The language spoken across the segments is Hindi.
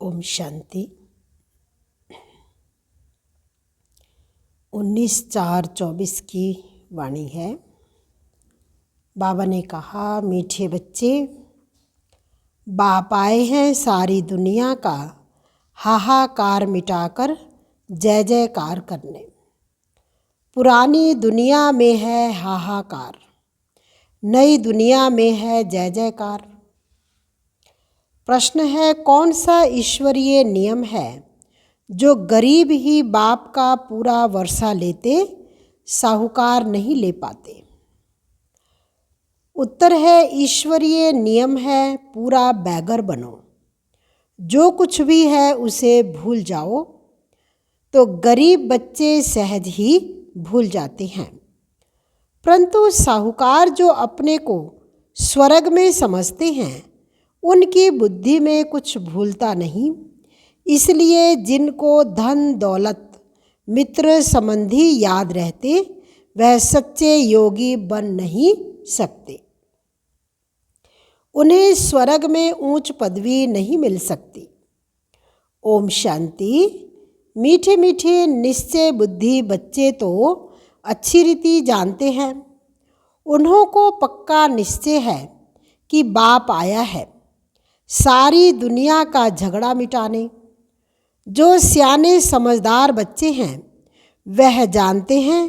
ओम शांति। 19/4/24 की वाणी है। बाबा ने कहा, मीठे बच्चे, बाप आए हैं सारी दुनिया का हाहाकार मिटाकर जय जयकार करने। पुरानी दुनिया में है हाहाकार, नई दुनिया में है जय जयकार। प्रश्न है, कौन सा ईश्वरीय नियम है जो गरीब ही बाप का पूरा वर्षा लेते, साहूकार नहीं ले पाते? उत्तर है, ईश्वरीय नियम है पूरा बैगर बनो, जो कुछ भी है उसे भूल जाओ। तो गरीब बच्चे सहज ही भूल जाते हैं, परंतु साहूकार जो अपने को स्वर्ग में समझते हैं उनकी बुद्धि में कुछ भूलता नहीं। इसलिए जिनको धन दौलत मित्र संबंधी याद रहते वह सच्चे योगी बन नहीं सकते। उन्हें स्वर्ग में ऊंच पदवी नहीं मिल सकती। ओम शांति। मीठे मीठे निश्चय बुद्धि बच्चे तो अच्छी रीति जानते हैं। उन्हों को पक्का निश्चय है कि बाप आया है सारी दुनिया का झगड़ा मिटाने। जो सियाने समझदार बच्चे हैं वह जानते हैं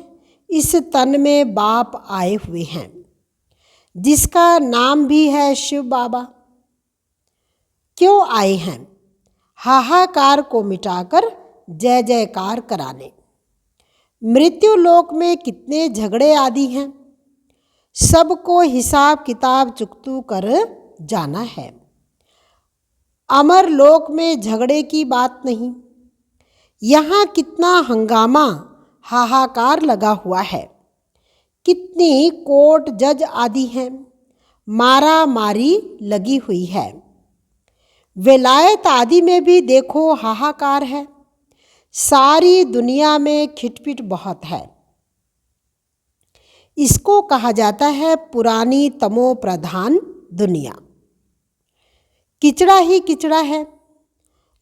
इस तन में बाप आए हुए हैं, जिसका नाम भी है शिव बाबा। क्यों आए हैं? हाहाकार को मिटाकर जय जयकार कराने। मृत्यु लोक में कितने झगड़े आदि हैं, सबको हिसाब किताब चुकतू कर जाना है। अमर लोक में झगड़े की बात नहीं। यहाँ कितना हंगामा हाहाकार लगा हुआ है, कितनी कोर्ट जज आदि हैं, मारा मारी लगी हुई है। विलायत आदि में भी देखो हाहाकार है। सारी दुनिया में खिटपिट बहुत है। इसको कहा जाता है पुरानी तमो प्रधान दुनिया। किचड़ा ही किचड़ा है,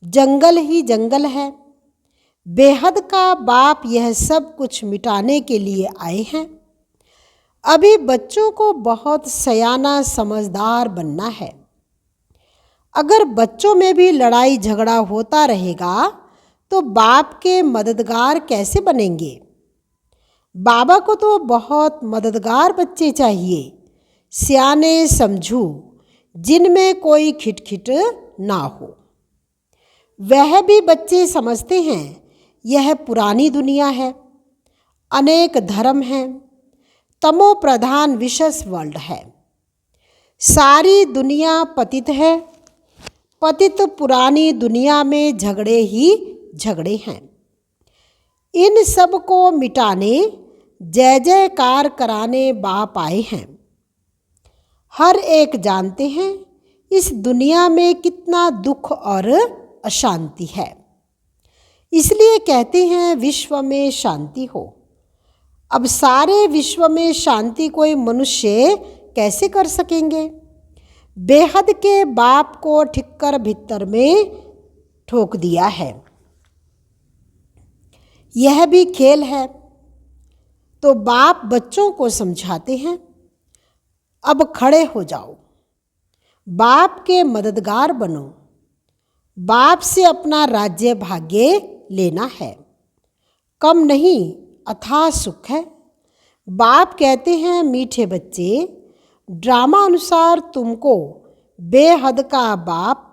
जंगल ही जंगल है। बेहद का बाप यह सब कुछ मिटाने के लिए आए हैं। अभी बच्चों को बहुत सयाना समझदार बनना है। अगर बच्चों में भी लड़ाई झगड़ा होता रहेगा तो बाप के मददगार कैसे बनेंगे? बाबा को तो बहुत मददगार बच्चे चाहिए, सियाने समझू, जिनमें कोई खिटखिट ना हो। वह भी बच्चे समझते हैं यह पुरानी दुनिया है, अनेक धर्म हैं, तमो प्रधान विशेष वर्ल्ड है। सारी दुनिया पतित है। पतित पुरानी दुनिया में झगड़े ही झगड़े हैं। इन सब को मिटाने जय जयकार कराने बाप आए हैं। हर एक जानते हैं इस दुनिया में कितना दुख और अशांति है। इसलिए कहते हैं विश्व में शांति हो। अब सारे विश्व में शांति कोई मनुष्य कैसे कर सकेंगे? बेहद के बाप को ठिक्कर भीतर में ठोक दिया है। यह भी खेल है। तो बाप बच्चों को समझाते हैं, अब खड़े हो जाओ, बाप के मददगार बनो। बाप से अपना राज्य भाग्य लेना है। कम नहीं, अथाह सुख है। बाप कहते हैं, मीठे बच्चे, ड्रामा अनुसार तुमको बेहद का बाप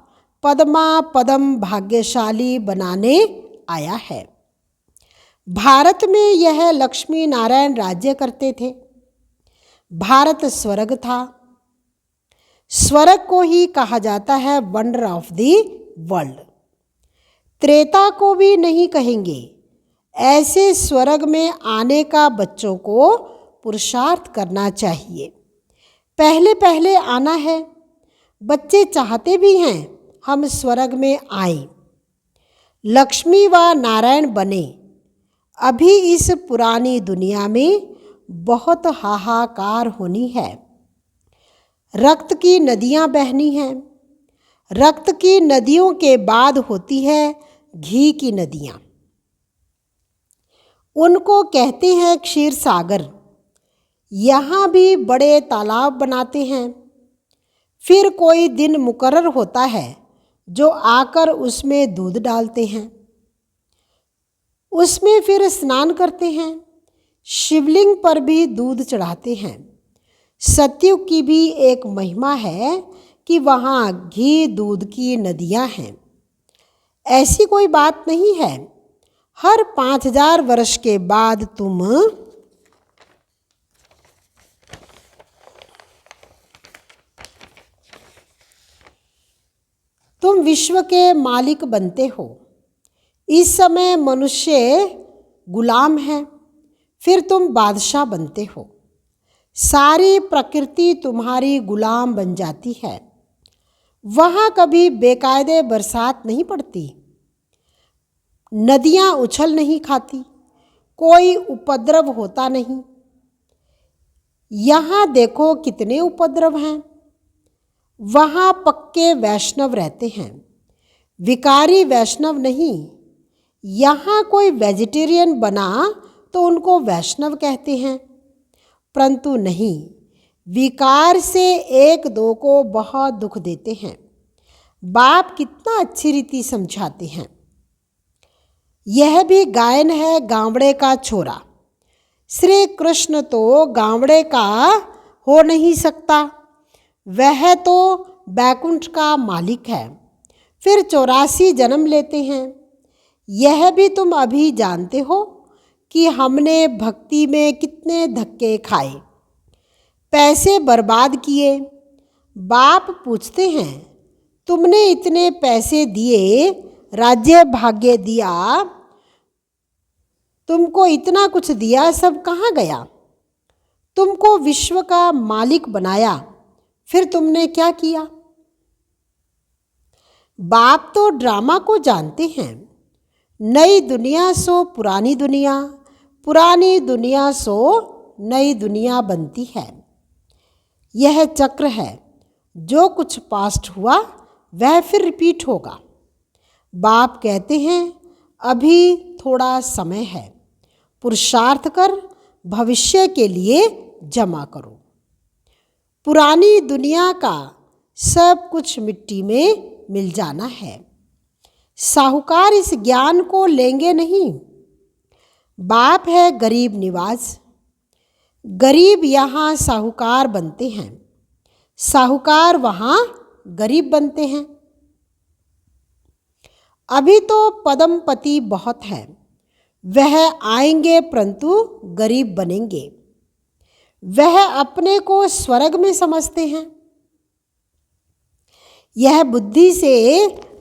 पद्मा पदम भाग्यशाली बनाने आया है। भारत में यह लक्ष्मी नारायण राज्य करते थे। भारत स्वर्ग था। स्वर्ग को ही कहा जाता है wonder of the world. Treta को भी नहीं कहेंगे। ऐसे स्वर्ग में आने का बच्चों को पुरुषार्थ करना चाहिए। पहले पहले आना है। बच्चे चाहते भी हैं हम स्वर्ग में आएं, लक्ष्मी व नारायण बने। अभी इस पुरानी दुनिया में बहुत हाहाकार होनी है। रक्त की नदियां बहनी हैं। रक्त की नदियों के बाद होती है घी की नदियाँ। उनको कहते हैं क्षीर सागर। यहाँ भी बड़े तालाब बनाते हैं। फिर कोई दिन मुकर्रर होता है जो आकर उसमें दूध डालते हैं, उसमें फिर स्नान करते हैं। शिवलिंग पर भी दूध चढ़ाते हैं। सतयुग की भी एक महिमा है कि वहाँ घी दूध की नदियाँ हैं। ऐसी कोई बात नहीं है। हर 5000 वर्ष के बाद तुम विश्व के मालिक बनते हो। इस समय मनुष्य गुलाम है, फिर तुम बादशाह बनते हो। सारी प्रकृति तुम्हारी गुलाम बन जाती है। वहाँ कभी बेकायदे बरसात नहीं पड़ती, नदियाँ उछल नहीं खाती, कोई उपद्रव होता नहीं। यहाँ देखो कितने उपद्रव हैं। वहाँ पक्के वैष्णव रहते हैं, विकारी वैष्णव नहीं। यहाँ कोई वेजिटेरियन बना तो उनको वैष्णव कहते हैं, परंतु नहीं, विकार से एक दो को बहुत दुख देते हैं। बाप कितना अच्छी रीति समझाते हैं। यह भी गायन है गावड़े का छोरा। श्री कृष्ण तो गावड़े का हो नहीं सकता, वह तो बैकुंठ का मालिक है। फिर 84 जन्म लेते हैं। यह भी तुम अभी जानते हो कि हमने भक्ति में कितने धक्के खाए, पैसे बर्बाद किए। बाप पूछते हैं, तुमने इतने पैसे दिए, राज्य भाग्य दिया, तुमको इतना कुछ दिया, सब कहाँ गया? तुमको विश्व का मालिक बनाया, फिर तुमने क्या किया? बाप तो ड्रामा को जानते हैं। नई दुनिया सो पुरानी दुनिया, पुरानी दुनिया सो नई दुनिया बनती है। यह चक्र है। जो कुछ पास्ट हुआ वह फिर रिपीट होगा। बाप कहते हैं, अभी थोड़ा समय है, पुरुषार्थ कर भविष्य के लिए जमा करो। पुरानी दुनिया का सब कुछ मिट्टी में मिल जाना है। साहूकार इस ज्ञान को लेंगे नहीं। बाप है गरीब निवाज। गरीब यहाँ साहूकार बनते हैं, साहूकार वहाँ गरीब बनते हैं। अभी तो पदमपति बहुत है, वह आएंगे परंतु गरीब बनेंगे। वह अपने को स्वर्ग में समझते हैं। यह बुद्धि से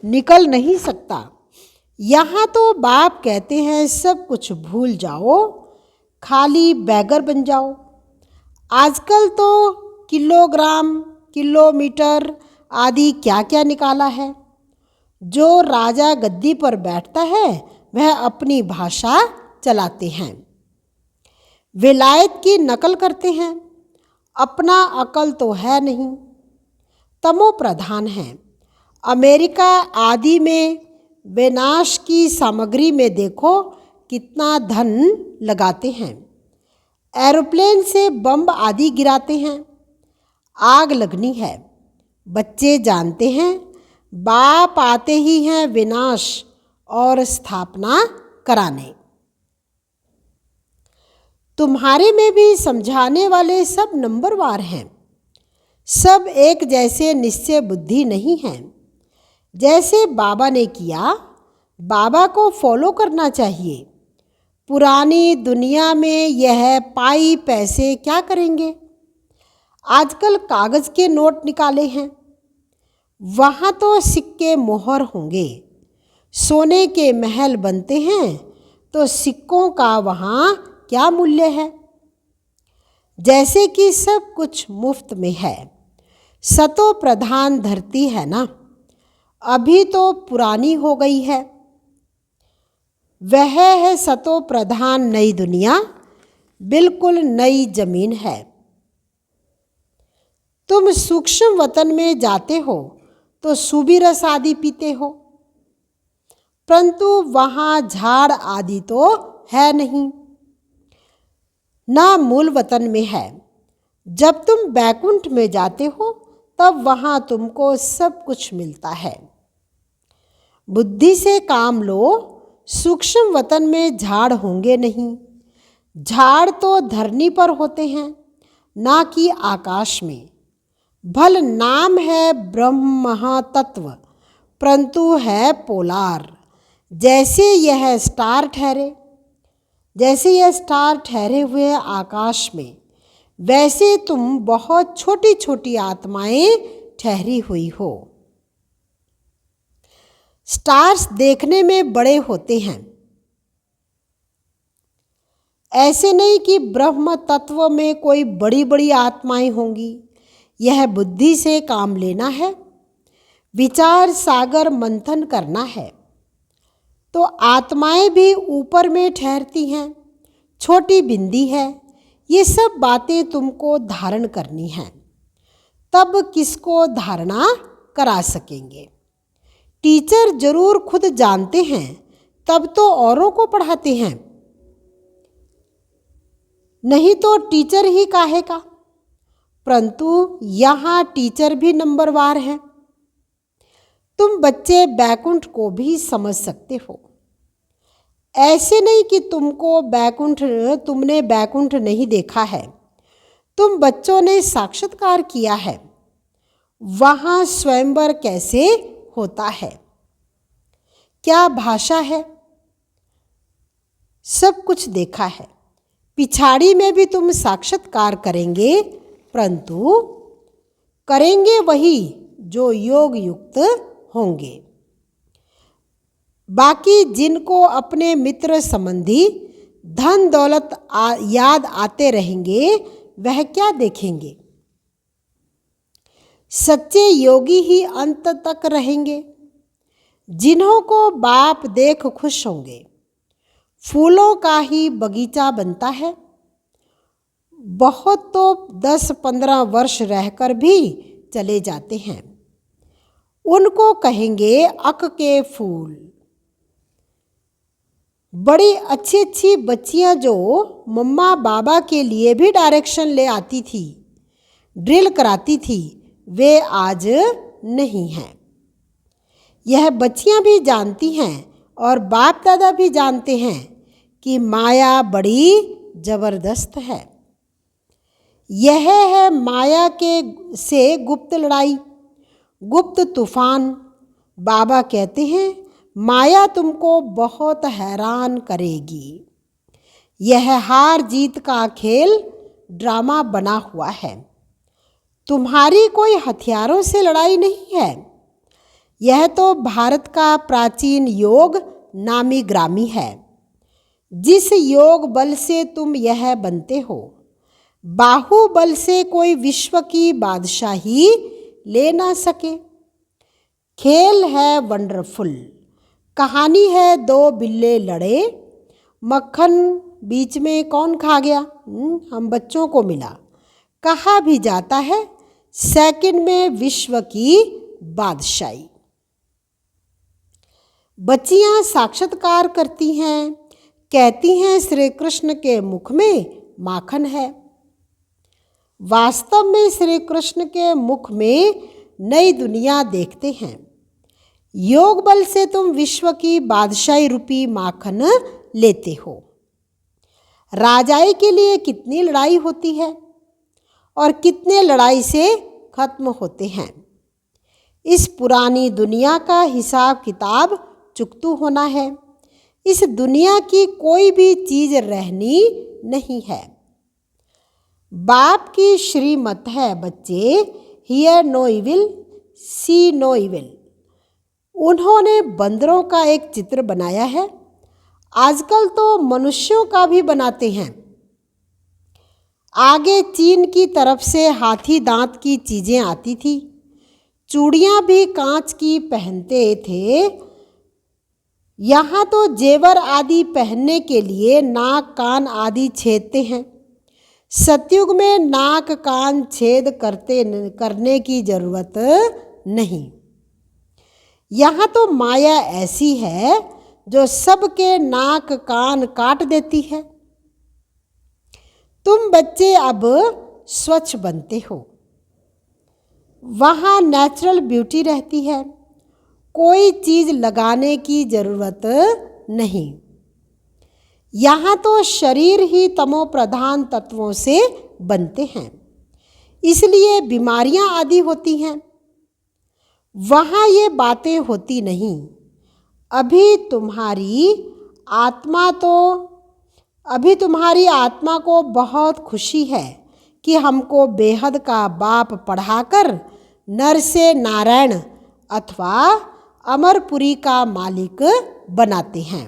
निकल नहीं सकता। यहाँ तो बाप कहते हैं सब कुछ भूल जाओ, खाली बैगर बन जाओ। आजकल तो किलोग्राम, किलोमीटर आदि क्या क्या निकाला है। जो राजा गद्दी पर बैठता है वह अपनी भाषा चलाते हैं, विलायत की नकल करते हैं, अपना अकल तो है नहीं, तमो प्रधान है। अमेरिका आदि में विनाश की सामग्री में देखो कितना धन लगाते हैं। एरोप्लेन से बम आदि गिराते हैं। आग लगनी है। बच्चे जानते हैं बाप आते ही हैं विनाश और स्थापना कराने। तुम्हारे में भी समझाने वाले सब नंबरवार हैं। सब एक जैसे निश्चय बुद्धि नहीं है। जैसे बाबा ने किया, बाबा को फॉलो करना चाहिए। पुरानी दुनिया में यह पाई पैसे क्या करेंगे? आजकल कागज़ के नोट निकाले हैं, वहाँ तो सिक्के मोहर होंगे। सोने के महल बनते हैं तो सिक्कों का वहाँ क्या मूल्य है? जैसे कि सब कुछ मुफ्त में है। सतो प्रधान धरती है ना, अभी तो पुरानी हो गई है। वह है सतो प्रधान नई दुनिया, बिल्कुल नई जमीन है। तुम सूक्ष्म वतन में जाते हो तो सूबी रस आदि पीते हो, परंतु वहाँ झाड़ आदि तो है नहीं, ना मूल वतन में है। जब तुम बैकुंठ में जाते हो तब वहाँ तुमको सब कुछ मिलता है। बुद्धि से काम लो, सूक्ष्म वतन में झाड़ होंगे नहीं। झाड़ तो धरनी पर होते हैं, ना कि आकाश में। भल नाम है ब्रह्म महातत्व, परंतु है पोलार। जैसे यह स्टार ठहरे हुए आकाश में, वैसे तुम बहुत छोटी छोटी आत्माएं ठहरी हुई हो। स्टार्स देखने में बड़े होते हैं, ऐसे नहीं कि ब्रह्म तत्व में कोई बड़ी बड़ी आत्माएं होंगी। यह बुद्धि से काम लेना है, विचार सागर मंथन करना है, तो आत्माएं भी ऊपर में ठहरती हैं, छोटी बिंदी है। ये सब बातें तुमको धारण करनी है, तब किसको धारणा करा सकेंगे। टीचर जरूर खुद जानते हैं, तब तो औरों को पढ़ाते हैं, नहीं तो टीचर ही काहे का। परंतु यहाँ टीचर भी नंबरवार हैं। तुम बच्चे बैकुंठ को भी समझ सकते हो, ऐसे नहीं कि तुमने बैकुंठ नहीं देखा है। तुम बच्चों ने साक्षात्कार किया है, वहाँ स्वयंवर कैसे होता है, क्या भाषा है, सब कुछ देखा है। पिछाड़ी में भी तुम साक्षात्कार करेंगे, परंतु करेंगे वही जो योग युक्त होंगे। बाकी जिनको अपने मित्र संबंधी धन दौलत याद आते रहेंगे, वह क्या देखेंगे। सच्चे योगी ही अंत तक रहेंगे, जिन्हों को बाप देख खुश होंगे। फूलों का ही बगीचा बनता है, बहुत तो 10-15 वर्ष रहकर भी चले जाते हैं। उनको कहेंगे अक के फूल। बड़ी अच्छी अच्छी बच्चियां जो मम्मा बाबा के लिए भी डायरेक्शन ले आती थी, ड्रिल कराती थी, वे आज नहीं हैं। यह बच्चियां भी जानती हैं और बाप दादा भी जानते हैं कि माया बड़ी जबरदस्त है। यह है माया से गुप्त लड़ाई, गुप्त तूफान। बाबा कहते हैं माया तुमको बहुत हैरान करेगी। यह हार जीत का खेल ड्रामा बना हुआ है। तुम्हारी कोई हथियारों से लड़ाई नहीं है। यह तो भारत का प्राचीन योग नामी ग्रामी है, जिस योग बल से तुम यह बनते हो। बाहुबल से कोई विश्व की बादशाही ले ना सके। खेल है वंडरफुल। कहानी है दो बिल्ले लड़े, मक्खन बीच में कौन खा गया, हम बच्चों को मिला। कहा भी जाता है सेकंड में विश्व की बादशाही। बच्चियां साक्षात्कार करती हैं, कहती हैं श्री कृष्ण के मुख में माखन है। वास्तव में श्री कृष्ण के मुख में नई दुनिया देखते हैं। योग बल से तुम विश्व की बादशाही रूपी माखन लेते हो। राजाई के लिए कितनी लड़ाई होती है और कितने लड़ाई से खत्म होते हैं। इस पुरानी दुनिया का हिसाब किताब चुकतू होना है। इस दुनिया की कोई भी चीज रहनी नहीं है। बाप की श्रीमत है बच्चे, hear no evil, see no evil. उन्होंने बंदरों का एक चित्र बनाया है। आजकल तो मनुष्यों का भी बनाते हैं। आगे चीन की तरफ से हाथी दांत की चीजें आती थी। चूड़ियां भी कांच की पहनते थे। यहाँ तो जेवर आदि पहनने के लिए नाक कान आदि छेदते हैं। सतयुग में नाक कान छेद करने की जरूरत नहीं। यहाँ तो माया ऐसी है जो सबके नाक कान काट देती है। तुम बच्चे अब स्वच्छ बनते हो, वहाँ नेचुरल ब्यूटी रहती है, कोई चीज़ लगाने की ज़रूरत नहीं। यहाँ तो शरीर ही तमो प्रधान तत्वों से बनते हैं, इसलिए बीमारियां आदि होती हैं। वहाँ ये बातें होती नहीं। अभी तुम्हारी आत्मा को बहुत खुशी है कि हमको बेहद का बाप पढ़ाकर नर से नारायण अथवा अमरपुरी का मालिक बनाते हैं।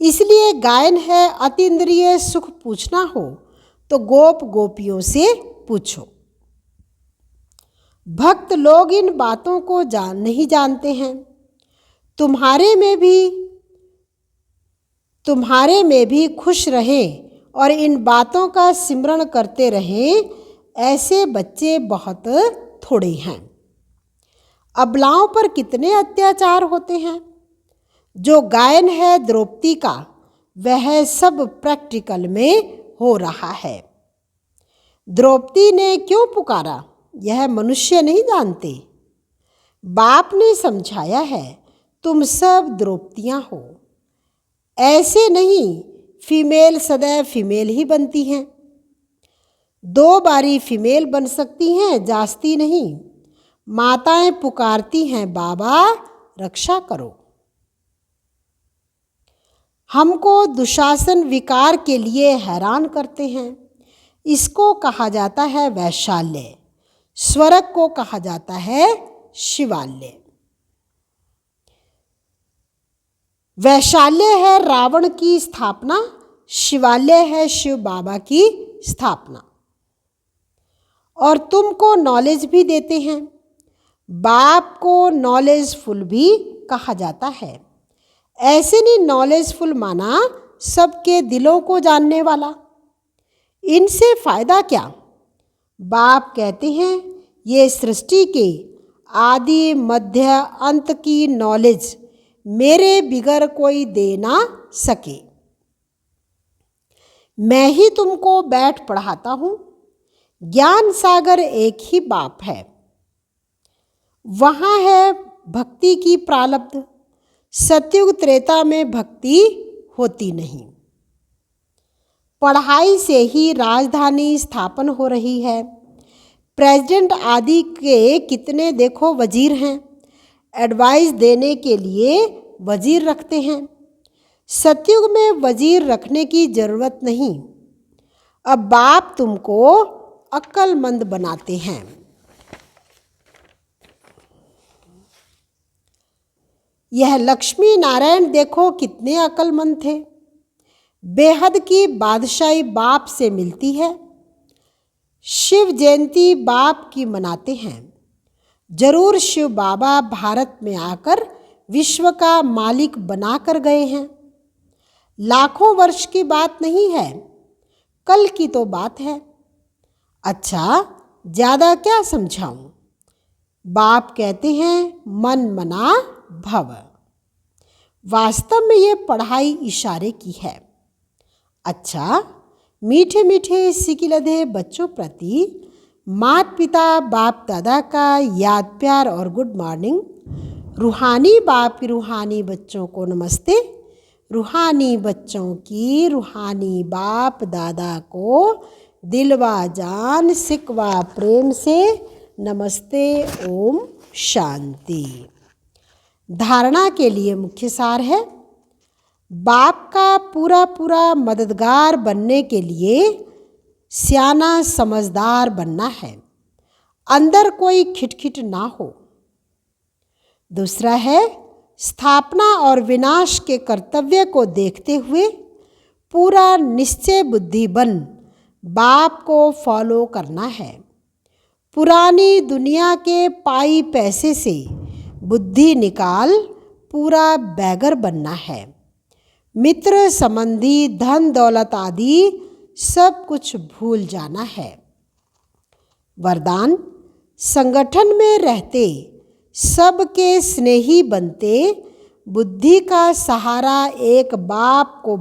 इसलिए गायन है, अतीन्द्रिय सुख पूछना हो तो गोप गोपियों से पूछो। भक्त लोग इन बातों को नहीं जानते हैं। तुम्हारे में भी खुश रहें और इन बातों का सिमरण करते रहें, ऐसे बच्चे बहुत थोड़े हैं। अबलाओं पर कितने अत्याचार होते हैं। जो गायन है द्रौपदी का, वह सब प्रैक्टिकल में हो रहा है। द्रौपदी ने क्यों पुकारा, यह मनुष्य नहीं जानते। बाप ने समझाया है, तुम सब द्रौपदियाँ हो। ऐसे नहीं, फीमेल सदैव फीमेल ही बनती हैं। 2 बारी फीमेल बन सकती हैं, जास्ती नहीं। माताएं पुकारती हैं, बाबा रक्षा करो। हमको दुशासन विकार के लिए हैरान करते हैं। इसको कहा जाता है वैशाल्य, स्वर्ग को कहा जाता है शिवाल्य। वैशाल्य है रावण की स्थापना, शिवाल्य है शिव बाबा की स्थापना। और तुमको नॉलेज भी देते हैं। बाप को नॉलेजफुल भी कहा जाता है। ऐसे नहीं नॉलेजफुल माना सबके दिलों को जानने वाला। इनसे फायदा क्या। बाप कहते हैं, ये सृष्टि के आदि मध्य अंत की नॉलेज मेरे बिगर कोई दे ना सके। मैं ही तुमको बैठ पढ़ाता हूँ। ज्ञान सागर एक ही बाप है। वहाँ है भक्ति की प्रारब्ध। सतयुग त्रेता में भक्ति होती नहीं। पढ़ाई से ही राजधानी स्थापन हो रही है। प्रेसिडेंट आदि के कितने देखो वजीर हैं, एडवाइस देने के लिए वजीर रखते हैं। सतयुग में वजीर रखने की जरूरत नहीं। अब बाप तुमको अक्लमंद बनाते हैं। यह लक्ष्मी नारायण देखो कितने अक्लमंद थे। बेहद की बादशाही बाप से मिलती है। शिव जयंती बाप की मनाते हैं। जरूर शिव बाबा भारत में आकर विश्व का मालिक बनाकर गए हैं। लाखों वर्ष की बात नहीं है, कल की तो बात है। अच्छा, ज़्यादा क्या समझाऊं। बाप कहते हैं, मन मना भव। वास्तव में ये पढ़ाई इशारे की है। अच्छा, मीठे मीठे सिकिलधे बच्चों प्रति माता पिता बाप दादा का याद प्यार और गुड मॉर्निंग। रूहानी बाप की रूहानी बच्चों को नमस्ते। रूहानी बच्चों की रूहानी बाप दादा को दिलवा जान सिकवा प्रेम से नमस्ते। ओम शांति। धारणा के लिए मुख्य सार है, बाप का पूरा पूरा मददगार बनने के लिए सियाना समझदार बनना है, अंदर कोई खिटखिट ना हो। दूसरा है, स्थापना और विनाश के कर्तव्य को देखते हुए पूरा निश्चय बुद्धि बन बाप को फॉलो करना है। पुरानी दुनिया के पाई पैसे से बुद्धि निकाल पूरा बैगर बनना है। मित्र संबंधी धन दौलत आदि सब कुछ भूल जाना है। वरदान, संगठन में रहते सबके स्नेही बनते, बुद्धि का सहारा एक बाप को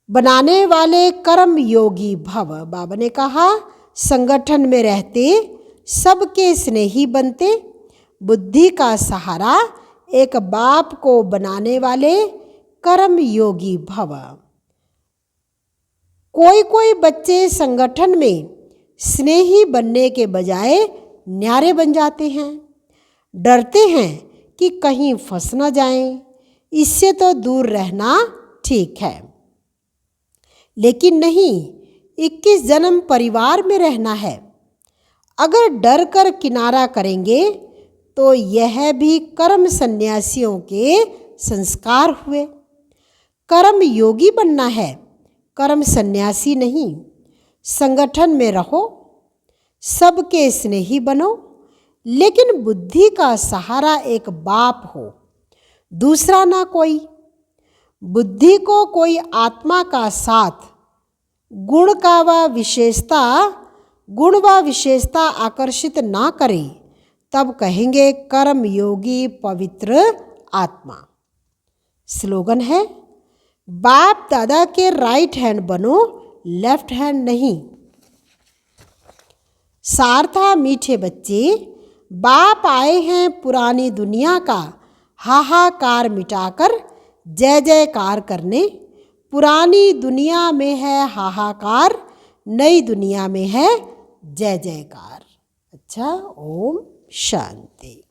बनाने वाले कर्म योगी भव। बाबा ने कहा संगठन में रहते, सबके स्नेही बनते, बुद्धि का सहारा एक बाप को बनाने वाले कर्म योगी भव। कोई कोई बच्चे संगठन में स्नेही बनने के बजाय न्यारे बन जाते हैं, डरते हैं कि कहीं फंस न जाएं, इससे तो दूर रहना ठीक है। लेकिन नहीं, 21 जन्म परिवार में रहना है। अगर डर कर किनारा करेंगे तो यह भी कर्म सन्यासियों के संस्कार हुए। कर्म योगी बनना है, कर्म सन्यासी नहीं। संगठन में रहो, सबके स्नेही बनो, लेकिन बुद्धि का सहारा एक बाप हो, दूसरा ना कोई। बुद्धि को कोई आत्मा का साथ, गुण व विशेषता आकर्षित ना करे, तब कहेंगे कर्म योगी पवित्र आत्मा। स्लोगन है, बाप दादा के राइट हैंड बनो, लेफ्ट हैंड नहीं। सार था मीठे बच्चे, बाप आए हैं पुरानी दुनिया का हाहाकार मिटाकर जय जयकार करने। पुरानी दुनिया में है हाहाकार, नई दुनिया में है जय जयकार। अच्छा, ओम शांति।